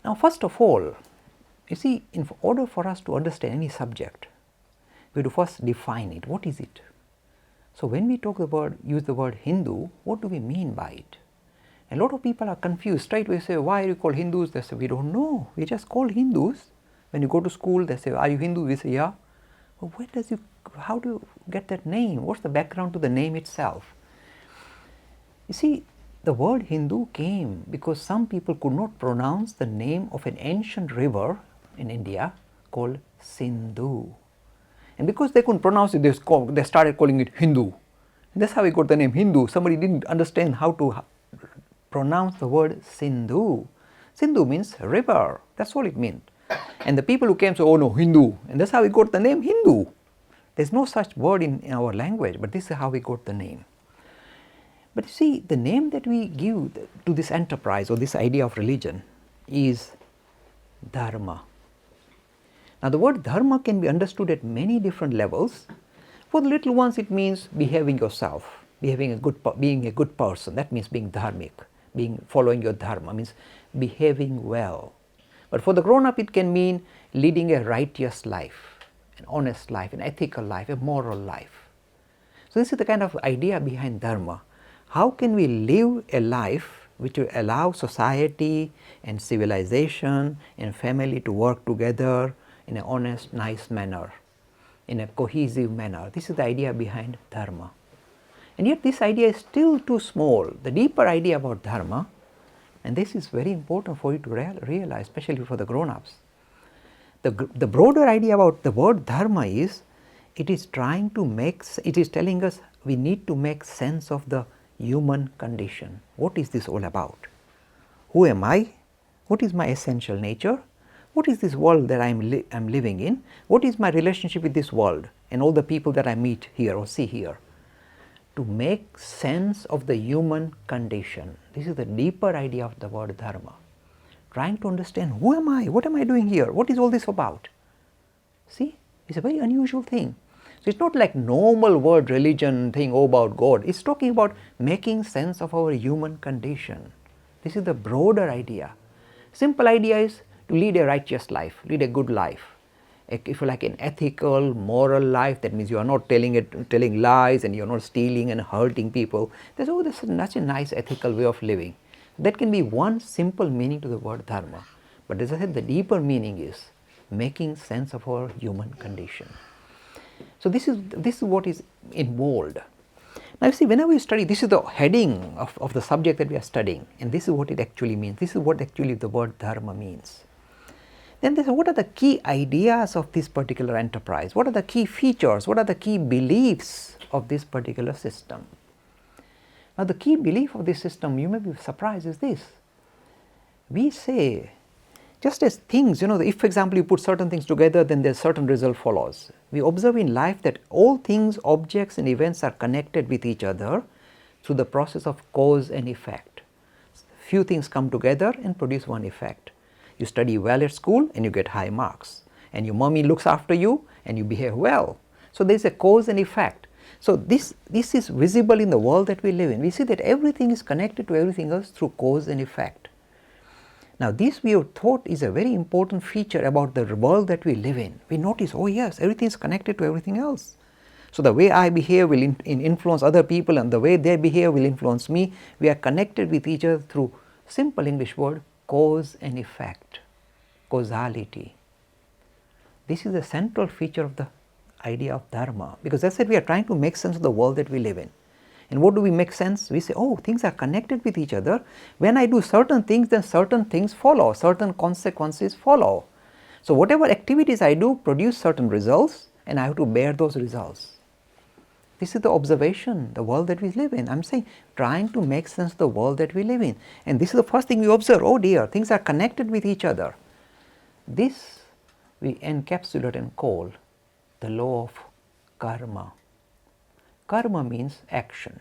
Now, first of all, you see, in order for us to understand any subject, we have to first define it. What is it? So, when we use the word Hindu, what do we mean by it? A lot of people are confused. Straight away say, why are you called Hindus? They say, we don't know. We just call Hindus. When you go to school, they say, are you Hindu? We say, yeah. But how do you get that name? What's the background to the name itself? You see, the word Hindu came because some people could not pronounce the name of an ancient river in India called Sindhu. And because they couldn't pronounce it, they started calling it Hindu. And that's how we got the name Hindu. Somebody didn't understand how to pronounce the word Sindhu. Sindhu means river. That's all it meant. And the people who came said, oh no, Hindu. And that's how we got the name Hindu. There's no such word in our language, but this is how we got the name. But you see, the name that we give to this enterprise or this idea of religion is Dharma. Now, the word Dharma can be understood at many different levels. For the little ones, it means behaving yourself, being a good person. That means being dharmic, following your Dharma, means behaving well. But for the grown-up, it can mean leading a righteous life, an honest life, an ethical life, a moral life. So this is the kind of idea behind Dharma. How can we live a life which will allow society and civilization and family to work together in an honest, nice manner, in a cohesive manner? This is the idea behind Dharma. And yet this idea is still too small. The deeper idea about Dharma, and this is very important for you to realize, especially for the grown-ups. The broader idea about the word Dharma is, it is telling us we need to make sense of the human condition. What is this all about? Who am I? What is my essential nature? What is this world that I'm living in? What is my relationship with this world and all the people that I meet here or see here? To make sense of the human condition. This is the deeper idea of the word Dharma. Trying to understand, who am I? What am I doing here? What is all this about? See, it's a very unusual thing. So it's not like normal word religion thing about God. It's talking about making sense of our human condition. This is the broader idea. Simple idea is to lead a righteous life, lead a good life. If you like, an ethical, moral life, that means you are not telling lies and you are not stealing and hurting people. This is such a nice ethical way of living. That can be one simple meaning to the word Dharma. But as I said, the deeper meaning is making sense of our human condition. So this is what is involved. Now you see, whenever you study, this is the heading of the subject that we are studying, and this is what it actually means. This is what actually the word Dharma means. Then what are the key ideas of this particular enterprise? What are the key features? What are the key beliefs of this particular system? Now the key belief of this system, you may be surprised, is this. We say, just as things, if for example you put certain things together, then there's certain result follows. We observe in life that all things, objects and events are connected with each other through the process of cause and effect. Few things come together and produce one effect. You study well at school and you get high marks, and your mommy looks after you and you behave well. So there is a cause and effect. So this is visible in the world that we live in. We see that everything is connected to everything else through cause and effect. Now this we have thought is a very important feature about the world that we live in. We notice, oh yes, everything is connected to everything else. So the way I behave will influence other people, and the way they behave will influence me. We are connected with each other through simple English word, cause and effect, causality. This is the central feature of the idea of Dharma, because as I said, we are trying to make sense of the world that we live in. And what do we make sense? We say, oh, things are connected with each other. When I do certain things, then certain things follow, certain consequences follow. So whatever activities I do produce certain results, and I have to bear those results. This is the observation, the world that we live in. I'm saying, trying to make sense of the world that we live in. And this is the first thing we observe. Oh dear, things are connected with each other. This we encapsulate and call the law of karma. Karma means action.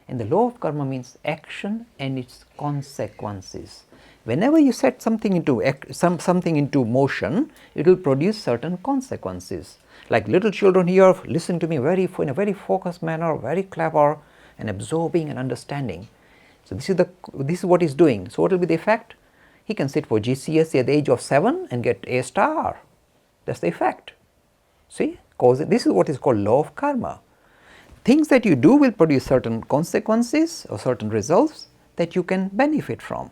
And the law of karma means action and its consequences. Whenever you set something into motion, it will produce certain consequences. Like little children here listen to me in a very focused manner, very clever and absorbing and understanding. So this is what he's doing. So what will be the effect? He can sit for GCSE at the age of 7 and get A star. That's the effect. See, this is what is called law of karma. Things that you do will produce certain consequences or certain results that you can benefit from.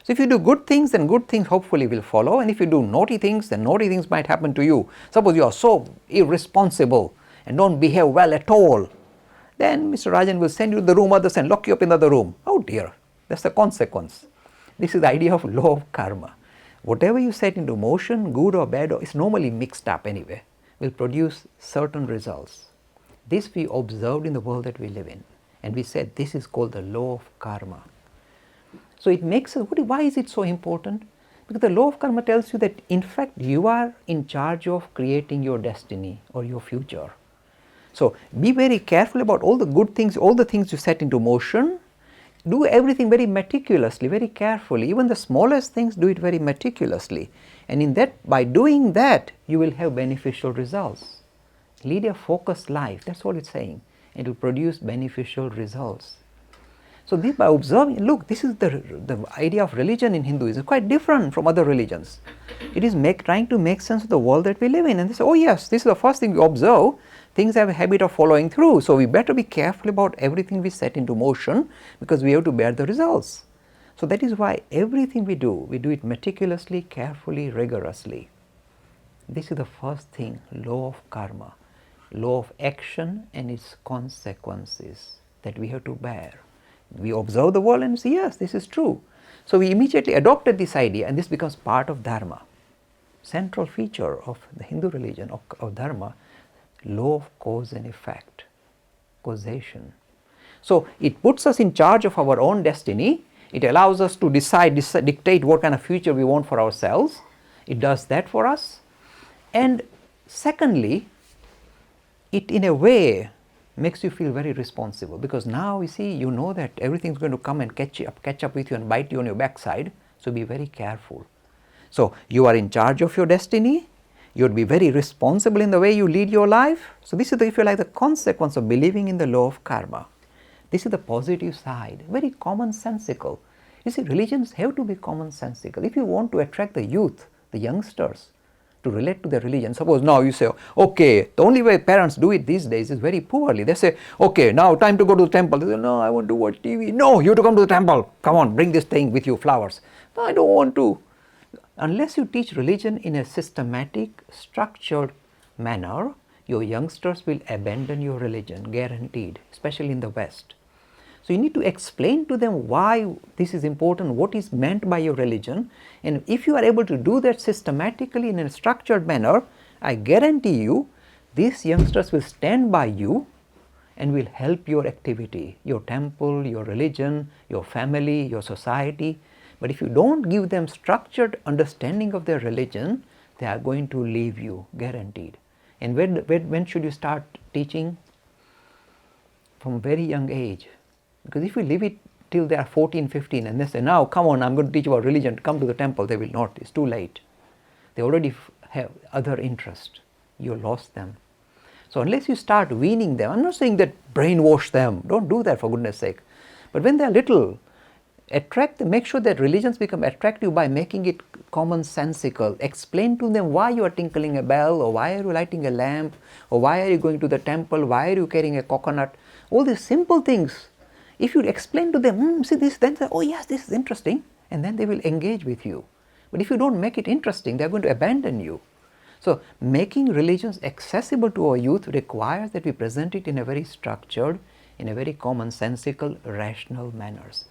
So if you do good things, then good things hopefully will follow, and if you do naughty things, then naughty things might happen to you. Suppose you are so irresponsible and don't behave well at all, then Mr. Rajan will send you to the room others and lock you up in the other room. Oh dear, that's the consequence. This is the idea of law of karma. Whatever you set into motion, good or bad, or it's normally mixed up anyway, will produce certain results. This we observed in the world that we live in, and we said this is called the law of karma. So it makes us, why is it so important? Because the law of karma tells you that in fact you are in charge of creating your destiny or your future. So be very careful about all the good things, all the things you set into motion. Do everything very meticulously, very carefully. Even the smallest things, do it very meticulously. And in that, by doing that, you will have beneficial results. Lead a focused life, that's what it's saying. It will produce beneficial results. So this, by observing, look, this is the idea of religion in Hinduism, quite different from other religions. It is trying to make sense of the world that we live in. And they say, oh yes, this is the first thing we observe. Things have a habit of following through. So we better be careful about everything we set into motion, because we have to bear the results. So that is why everything we do it meticulously, carefully, rigorously. This is the first thing, law of karma, law of action and its consequences that we have to bear. We observe the world and say, yes, this is true. So we immediately adopted this idea, and this becomes part of Dharma. Central feature of the Hindu religion, of Dharma, law of cause and effect, causation. So it puts us in charge of our own destiny. It allows us to dictate what kind of future we want for ourselves. It does that for us. And secondly, it in a way makes you feel very responsible, because now you see, you know that everything is going to come and catch up with you and bite you on your backside. So be very careful. So you are in charge of your destiny. You would be very responsible in the way you lead your life. So this is, if you like, the consequence of believing in the law of karma. This is the positive side, very commonsensical. You see, religions have to be commonsensical. If you want to attract the youth, the youngsters, to relate to the religion. Suppose now you say, okay, the only way parents do it these days is very poorly. They say, okay, now time to go to the temple. They say, no, I want to watch TV. No, you have to come to the temple. Come on, bring this thing with you, flowers. No, I don't want to. Unless you teach religion in a systematic, structured manner, your youngsters will abandon your religion, guaranteed, especially in the West. So you need to explain to them why this is important, what is meant by your religion, and if you are able to do that systematically in a structured manner, I guarantee you, these youngsters will stand by you and will help your activity, your temple, your religion, your family, your society. But if you don't give them structured understanding of their religion, they are going to leave you, guaranteed. And when should you start teaching? From a very young age. Because if you leave it till they are 14, 15 and they say, now come on, I'm going to teach about religion, come to the temple, they will not, it's too late. They already have other interest, you lost them. So unless you start weaning them, I'm not saying that brainwash them, don't do that for goodness sake. But when they are little, make sure that religions become attractive by making it commonsensical. Explain to them why you are tinkling a bell, or why are you lighting a lamp, or why are you going to the temple, why are you carrying a coconut. All these simple things. If you explain to them, see this, then say, oh yes, this is interesting, and then they will engage with you. But if you don't make it interesting, they are going to abandon you. So making religions accessible to our youth requires that we present it in a very structured, in a very commonsensical, rational manners.